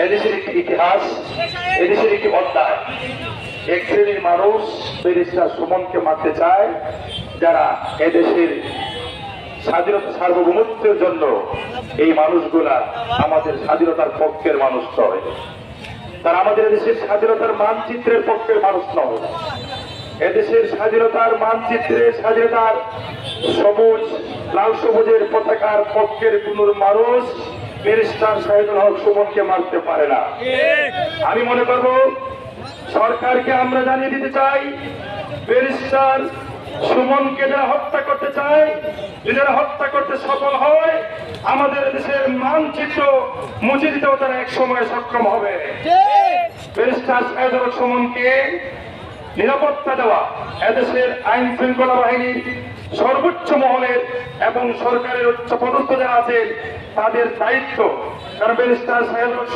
এদেশের একটি ইতিহাস, এদেশের একটি অধ্যায়। এক শ্রেণীর মানুষ ব্যারিস্টার সুমনকে মারতে চায়, যারা এদেশের স্বাধীনতা সার্বভৌমত্বের জন্য এই মানুষগুলা আমাদের স্বাধীনতার পক্ষের মানুষ নয়, তারা আমাদের দেশের স্বাধীনতার মানচিত্রের পক্ষের মানুষ নয়। এদেশের স্বাধীনতার মানচিত্রে স্বাধীনতার সবুজ লাল সবুজের পতাকার পক্ষের কোন মানুষ ব্যারিস্টার শাহিদুল হক সুমনকে মারতে পারে না। আমি মনে করব সরকারকে আমরা জানিয়ে দিতে চাই, ব্যারিস্টার সুমনকে যারা হত্যা করতে চায়, যারা হত্যা করতে সফল হয়, আমাদের দেশের মানচিত্র মুছে দিতেও তারা এক সময় সক্ষম হবে। ব্যারিস্টার শাহিদুল হক সুমনকে নিরাপত্তা দেওয়া এদেশের আইন শৃঙ্খলা বাহিনীর সর্বোচ্চ মহলের এবং সরকারের উচ্চ পদস্থ যারা আছেন তাদের দায়িত্ব। কারণ ব্যারিস্টার শাহিদুল হক